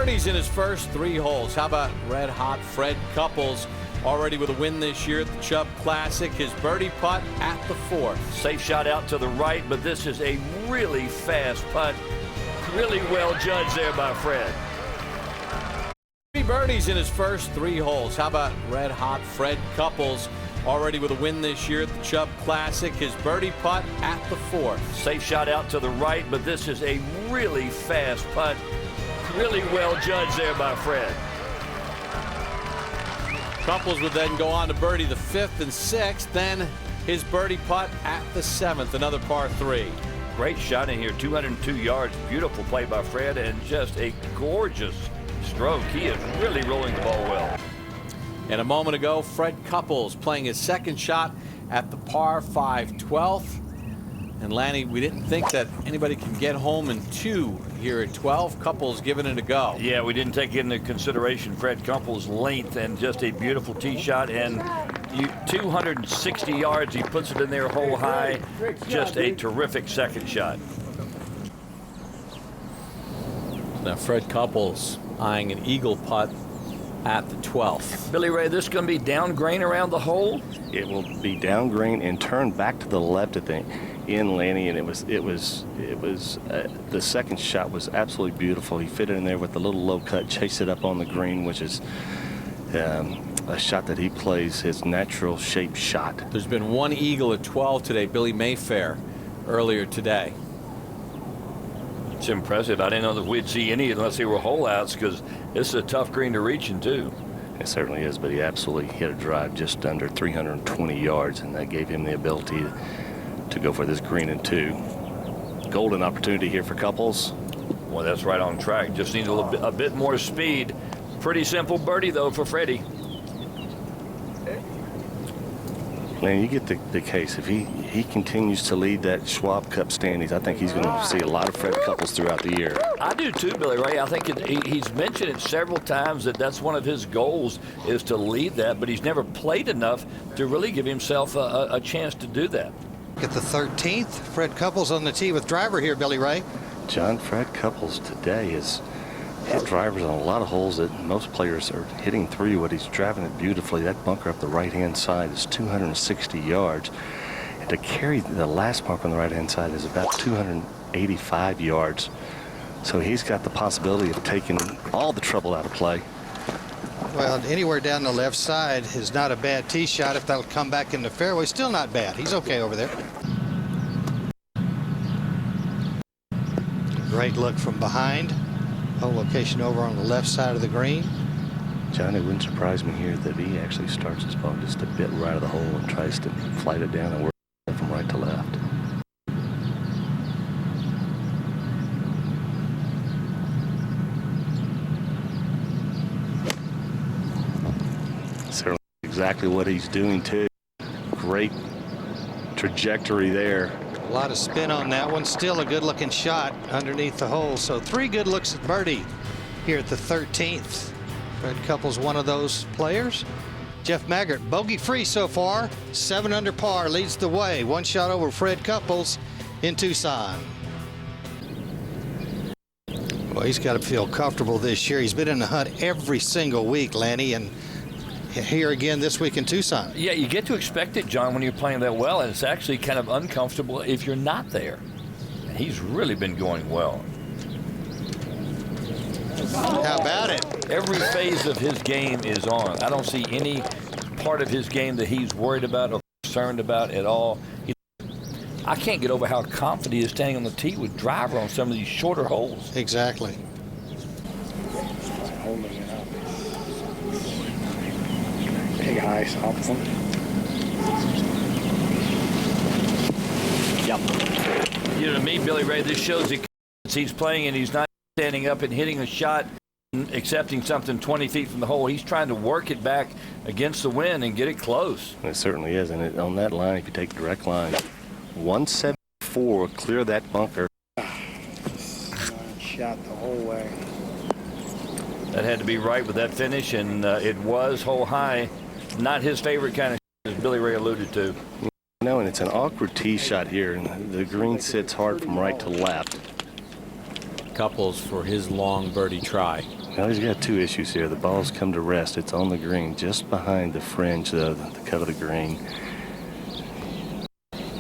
birdies in his first 3 holes. How about red-hot Fred Couples, already with a win this year at the Chubb Classic. His birdie putt at the 4th. Safe shot out to the right, but this is a really fast putt. Really well judged there by Fred. 3 birdies in his first 3 holes. How about red-hot Fred Couples, already with a win this year at the Chubb Classic. His birdie putt at the 4th. Safe shot out to the right, but this is a really fast putt. Really well judged there by Fred. Couples would then go on to birdie the 5th and 6th. Then his birdie putt at the 7th, another par 3. Great shot in here, 202 yards. Beautiful play by Fred, and just a gorgeous stroke. He is really rolling the ball well. And a moment ago, Fred Couples playing his second shot at the par 5 12th. And Lanny, we didn't think that anybody can get home in 2 here at 12. Couples giving it a go. Yeah, we didn't take into consideration Fred Couples' length, and just a beautiful tee shot, and 260 yards. He puts it in there hole high. Just a terrific second shot. Now Fred Couples eyeing an eagle putt at the 12th. Billy Ray, this going to be down grain around the hole? It will be down grain and turn back to the left at the end, Lanny, and the second shot was absolutely beautiful. He fit it in there with a little low cut, chased it up on the green, which is a shot that he plays his natural shape shot. There's been 1 eagle at 12 today, Billy Mayfair, earlier today. It's impressive. I didn't know that we'd see any unless they were hole outs, because this is a tough green to reach into. It certainly is, but he absolutely hit a drive just under 320 yards, and that gave him the ability to go for this green in 2. Golden opportunity here for Couples. Well, that's right on track. Just needs a bit more speed. Pretty simple birdie, though, for Freddie. Man, you get the case. If he continues to lead that Schwab Cup standings, I think he's going to see a lot of Fred Couples throughout the year. I do too, Billy Ray. I think he's mentioned it several times that that's one of his goals, is to lead that, but he's never played enough to really give himself a chance to do that. At the 13th, Fred Couples on the tee with driver here, Billy Ray. John, Fred Couples today has hit drivers on a lot of holes that most players are hitting through, but he's driving it beautifully. That bunker up the right-hand side is 260 yards. And to carry the last bunker on the right-hand side is about 285 yards. So he's got the possibility of taking all the trouble out of play. Well, anywhere down the left side is not a bad tee shot. If that'll come back in the fairway, still not bad. He's okay over there. Great look from behind. Hole location over on the left side of the green. John, it wouldn't surprise me here that he actually starts his ball just a bit right of the hole and tries to flight it down and work it from right to left. Certainly exactly what he's doing too. Great trajectory there. A lot of spin on that one. Still a good-looking shot underneath the hole. So 3 good looks at birdie here at the 13th. Fred Couples, one of those players. Jeff Maggart, bogey-free so far. 7 under par, leads the way. 1 shot over Fred Couples in Tucson. Well, he's got to feel comfortable this year. He's been in the hunt every single week, Lanny, and here again this week in Tucson. Yeah, you get to expect it, John, when you're playing that well, and it's actually kind of uncomfortable if you're not there. And he's really been going well. How about it? Every phase of his game is on. I don't see any part of his game that he's worried about or concerned about at all. I can't get over how confident he is standing on the tee with driver on some of these shorter holes. Exactly. Big high soft one. Yep. You know, to me, Billy Ray, this shows that he's playing and he's not standing up and hitting a shot and accepting something 20 feet from the hole. He's trying to work it back against the wind and get it close. It certainly is. And on that line, if you take the direct line, 174, clear that bunker. Shot the whole way. That had to be right with that finish, and it was hole high. Not his favorite kind of shot, as Billy Ray alluded to. No, and it's an awkward tee shot here, and the green sits hard from right to left. Couples for his long birdie try. Well, he's got two issues here. The ball's come to rest. It's on the green, just behind the fringe, the cut of the green.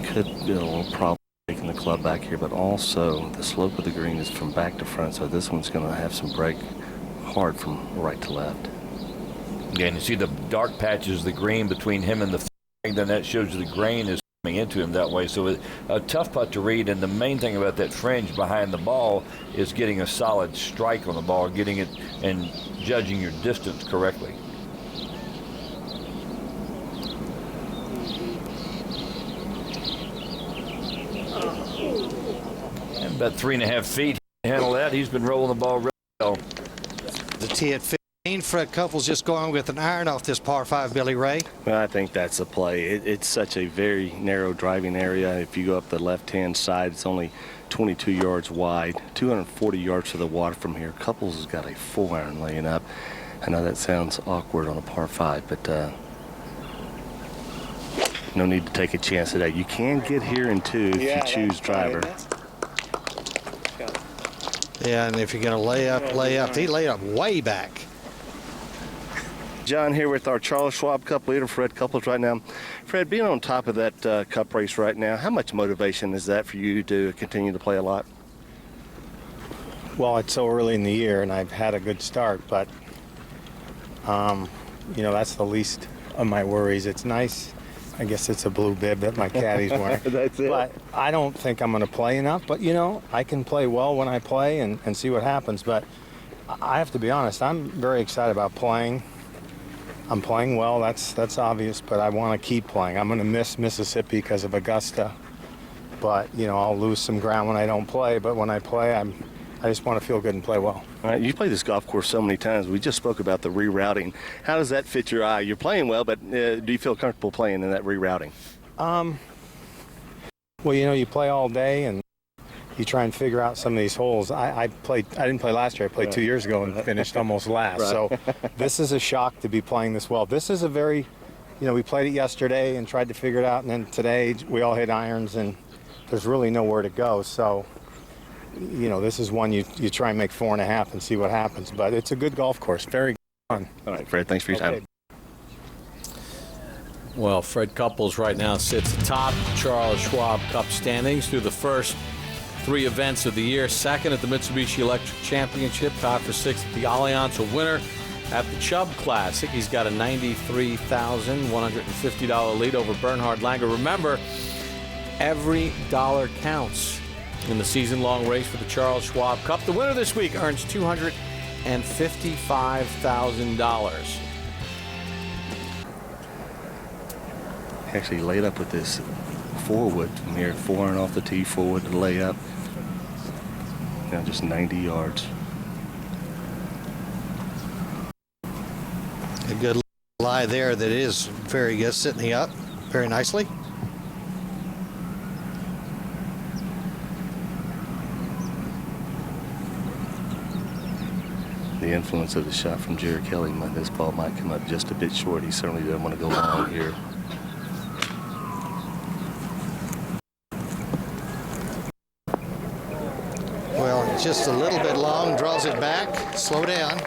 Could be a little problem taking the club back here, but also the slope of the green is from back to front, so this one's going to have some break hard from right to left. Yeah, and you see the dark patches of the green between him and the flag, then that shows you the grain is coming into him that way. So a tough putt to read, and the main thing about that fringe behind the ball is getting a solid strike on the ball, getting it and judging your distance correctly. And about 3.5 feet, handle that. He's been rolling the ball really well. The tee at 15. Fred Couples just going with an iron off this par 5, Billy Ray. Well, I think that's the play. It's such a very narrow driving area. If you go up the left-hand side, it's only 22 yards wide, 240 yards to the water from here. Couples has got a 4-iron laying up. I know that sounds awkward on a par 5, but no need to take a chance today. You can get here in 2 if you choose driver. Yeah, and if you're going to lay up. He laid up way back. John here with our Charles Schwab Cup leader, Fred Couples, right now. Fred, being on top of that cup race right now, how much motivation is that for you to continue to play a lot? Well, it's so early in the year, and I've had a good start, but, you know, that's the least of my worries. It's nice. I guess it's a blue bib that my caddy's wearing. That's it. But I don't think I'm going to play enough. But, you know, I can play well when I play and see what happens. But I have to be honest, I'm very excited about playing. I'm playing well, that's obvious, but I want to keep playing. I'm going to miss Mississippi because of Augusta. But, you know, I'll lose some ground when I don't play. But when I play, I just want to feel good and play well. All right, you play this golf course so many times. We just spoke about the rerouting. How does that fit your eye? You're playing well, but do you feel comfortable playing in that rerouting? Well, you know, you play all day and you try and figure out some of these holes. I didn't play last year. I played 2 years ago and finished almost last. Right. So this is a shock to be playing this well. This is a very, you know, we played it yesterday and tried to figure it out, and then today we all hit irons and there's really nowhere to go. So, you know, this is one you try and make 4.5 and see what happens. But it's a good golf course. Very fun. All right, Fred, thanks for your time. Well, Fred Couples right now sits atop Charles Schwab Cup standings through the first 3 events of the year. Second at the Mitsubishi Electric Championship, tied for 6th at the Allianz, a winner at the Chubb Classic. He's got a $93,150 lead over Bernhard Langer. Remember, every dollar counts in the season-long race for the Charles Schwab Cup. The winner this week earns $255,000. Actually laid up with this forward from here, 4 off the tee forward to lay up. Now just 90 yards. A good lie there that is very good, sitting up very nicely. The influence of the shot from Jerry Kelly, this ball might come up just a bit short. He certainly doesn't want to go long here. Well, just a little bit long, draws it back. Slow down.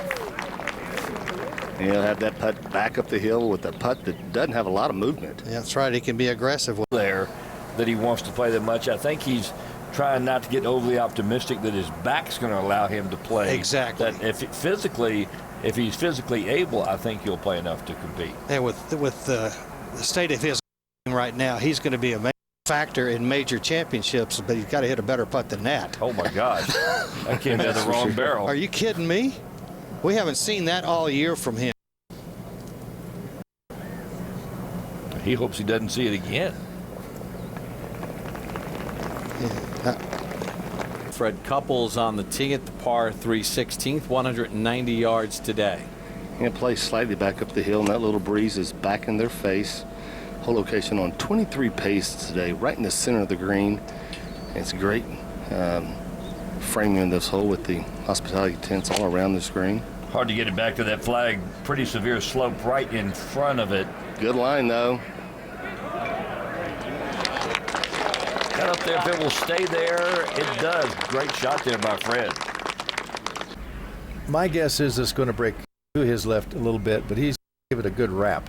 And he'll have that putt back up the hill with a putt that doesn't have a lot of movement. Yeah, that's right. He can be aggressive. There that he wants to play that much. I think he's trying not to get overly optimistic that his back's going to allow him to play. Exactly. That if he's physically able, I think he'll play enough to compete. And with the state of his game right now, he's going to be a major factor in major championships, but he's got to hit a better putt than that. Oh my gosh, that came down the wrong barrel. Are you kidding me? We haven't seen that all year from him. He hopes he doesn't see it again. Fred Couples on the tee at the par 3 16th, 190 yards today. And play slightly back up the hill, and that little breeze is back in their face. Hole location on 23 pace today, right in the center of the green. It's great framing in this hole with the hospitality tents all around this green. Hard to get it back to that flag. Pretty severe slope right in front of it. Good line, though. Got up there. If it will stay there, it does. Great shot there by Fred. my guess is it's going to break to his left a little bit, but he's give it a good wrap.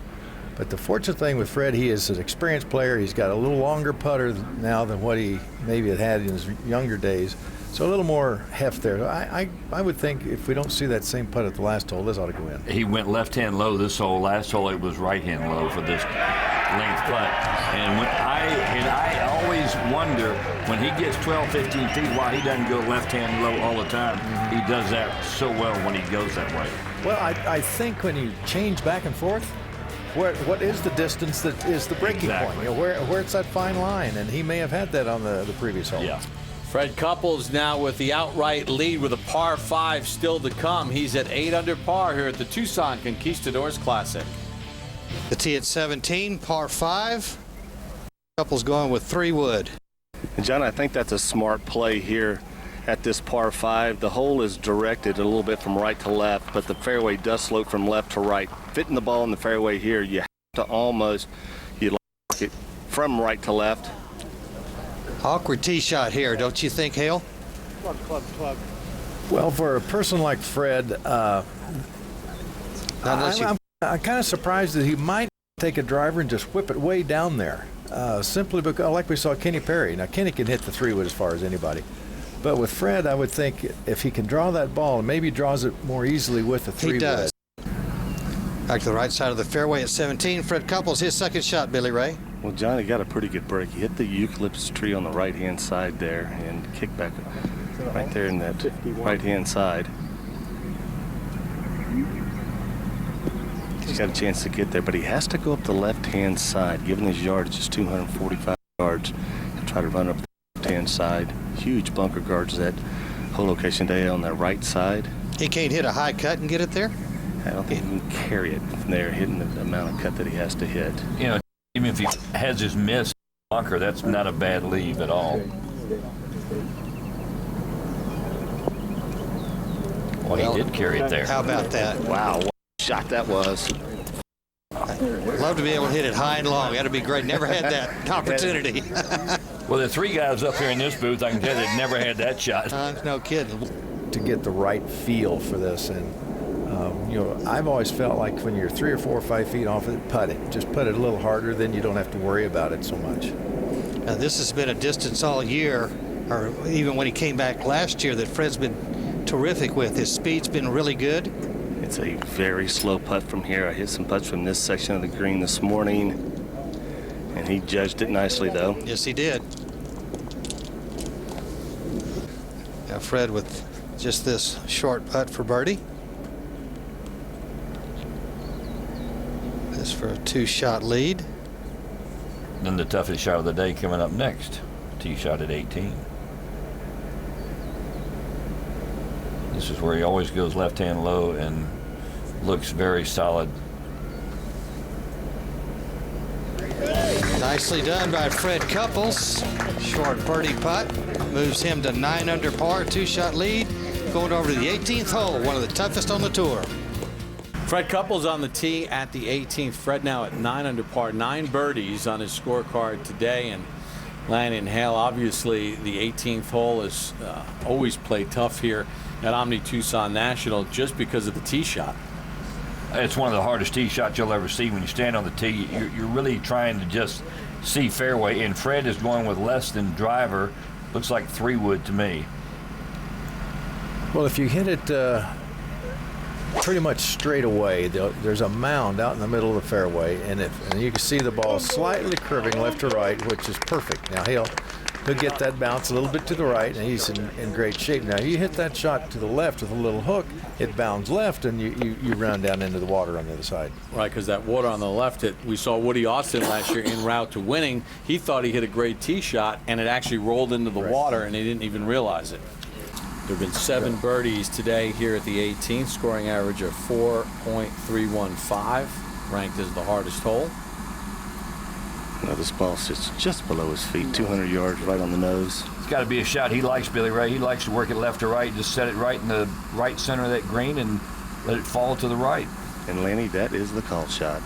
But the fortunate thing with Fred, he is an experienced player. He's got a little longer putter now than what he maybe had in his younger days. So a little more heft there. I would think if we don't see that same putt at the last hole, this ought to go in. He went left-hand low this hole. Last hole it was right-hand low for this length putt. And I always wonder when he gets 12, 15 feet why he doesn't go left-hand low all the time. He does that so well when he goes that way. Well, I think when you change back and forth, what is the distance that is the breaking point? You know, where's that fine line? And he may have had that on the previous hole. Yeah. Fred Couples now with the outright lead with a par 5 still to come. He's at 8 under par here at the Tucson Conquistadores Classic. The tee at 17, par 5. Couples going with 3 wood. And John, I think that's a smart play here at this par 5. The hole is directed a little bit from right to left, but the fairway does slope from left to right. Fitting the ball in the fairway here, you have to almost like it from right to left. Awkward tee shot here, don't you think, Hale? Plug. Well, for a person like Fred, I'm kind of surprised that he might take a driver and just whip it way down there. Simply because, like we saw Kenny Perry. Now, Kenny can hit the 3-wood as far as anybody. But with Fred, I would think if he can draw that ball, and maybe draws it more easily with the 3-wood. He does. Back to the right side of the fairway at 17. Fred Couples, his second shot, Billy Ray. Well, Johnny got a pretty good break. He hit the eucalyptus tree on the right-hand side there and kicked back right there in that right-hand side. He's got a chance to get there, but he has to go up the left-hand side. Given his yardage is 245 yards, he'll try to run up the left-hand side. Huge bunker guards that whole location day on the right side. He can't hit a high cut and get it there? I don't think he can carry it from there, hitting the amount of cut that he has to hit. You know, even if he has his miss bunker, that's not a bad leave at all. Well, he did carry it there. How about that? Wow, what a shot that was. Love to be able to hit it high and long. That'd be great. Never had that opportunity. Well, the 3 guys up here in this booth, I can tell you, they've never had that shot. No kidding. To get the right feel for this. And, you know, I've always felt like when you're 3 or 4 or 5 feet off it, putt it. Just putt it a little harder, then you don't have to worry about it so much. Now, this has been a distance all year, or even when he came back last year, that Fred's been terrific with. His speed's been really good. It's a very slow putt from here. I hit some putts from this section of the green this morning, and he judged it nicely, though. Yes, he did. Now, Fred with just this short putt for birdie. This for a 2-shot lead. Then the toughest shot of the day coming up next. Tee shot at 18. This is where he always goes left-hand low and looks very solid. Nicely done by Fred Couples. Short birdie putt moves him to 9 under par, 2-shot lead. Going over to the 18th hole, one of the toughest on the tour. Fred Couples on the tee at the 18th. Fred now at 9 under par, 9 birdies on his scorecard today. And Lanny and Hale, obviously the 18th hole is always played tough here at Omni Tucson National just because of the tee shot. It's one of the hardest tee shots you'll ever see. When you stand on the tee, you're really trying to just see fairway, and Fred is going with less than driver. Looks like 3-wood to me. Well, if you hit it pretty much straight away, there's a mound out in the middle of the fairway, and you can see the ball slightly curving left to right, which is perfect. Now he'll get that bounce a little bit to the right, and he's in great shape. Now you hit that shot to the left with a little hook, it bounds left, and you run down into the water on the other side. Right, because that water on the left, we saw Woody Austin last year en route to winning. He thought he hit a great tee shot, and it actually rolled into the water, and he didn't even realize it. There have been 7 birdies today here at the 18th, scoring average of 4.315, ranked as the hardest hole. Now this ball sits just below his feet, 200 yards right on the nose. It's got to be a shot he likes, Billy Ray. He likes to work it left to right, just set it right in the right center of that green and let it fall to the right. And Lanny, that is the call shot.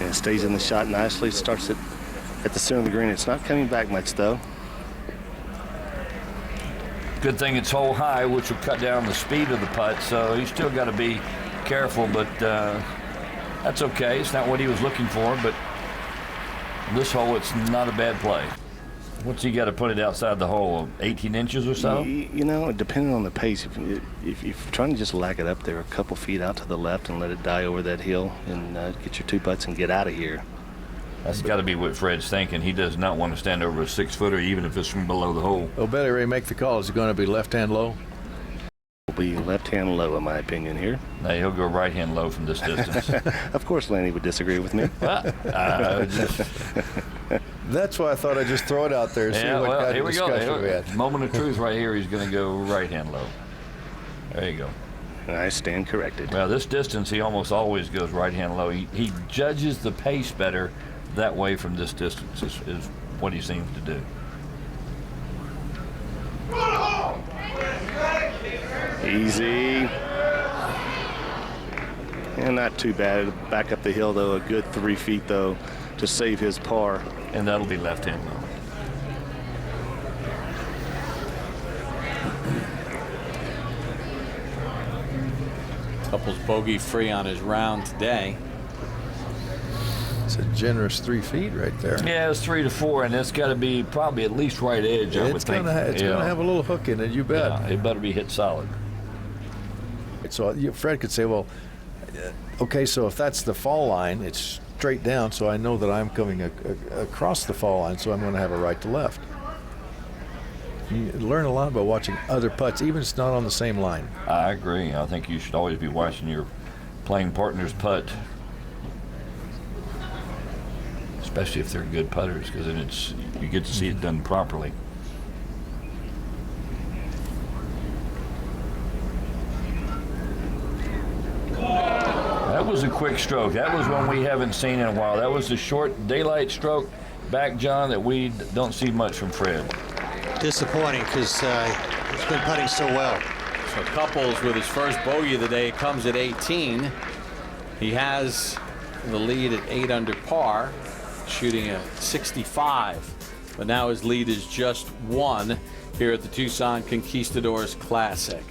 And it stays in the shot nicely, starts it at the center of the green. It's not coming back much, though. Good thing it's hole high, which will cut down the speed of the putt, so he's still got to be careful, but that's okay. It's not what he was looking for, but this hole, it's not a bad play. What's he got to put it outside the hole, 18 inches or so? You know, depending on the pace, if you're trying to just lag it up there a couple feet out to the left and let it die over that hill and get your 2 putts and get out of here. That's got to be what Fred's thinking. He does not want to stand over a 6-footer, even if it's from below the hole. Well, Billy Ray, make the call. Is it going to be left-hand low? Will be left-hand low, in my opinion, here. No, he'll go right-hand low from this distance. Of course, Lanny would disagree with me. That's why I thought I'd just throw it out there and see what kind here of we go. discussion we had. Moment of truth right here. He's going to go right-hand low. There you go. I stand corrected. Well, this distance, he almost always goes right-hand low. He judges the pace better that way from this distance is what he seems to do. Easy. And not too bad. Back up the hill, though. A good 3 feet, though, to save his par. And that'll be left-hand low. Couples bogey free on his round today. It's a generous 3 feet right there. Yeah, it's 3 to 4, and it's got to be probably at least right edge, I would think. It's going to have a little hook in it, you bet. Yeah, it better be hit solid. So Fred could say, well, okay, so if that's the fall line, it's straight down, so I know that I'm coming across the fall line, so I'm going to have a right to left. You learn a lot by watching other putts, even if it's not on the same line. I agree. I think you should always be watching your playing partner's putt, especially if they're good putters, because then you get to see it done properly. That was a quick stroke. That was one we haven't seen in a while. That was the short daylight stroke back, John, that we don't see much from Fred. Disappointing because he's been putting so well. So Couples with his first bogey of the day comes at 18. He has the lead at 8 under par, shooting a 65. But now his lead is just 1 here at the Tucson Conquistadores Classic.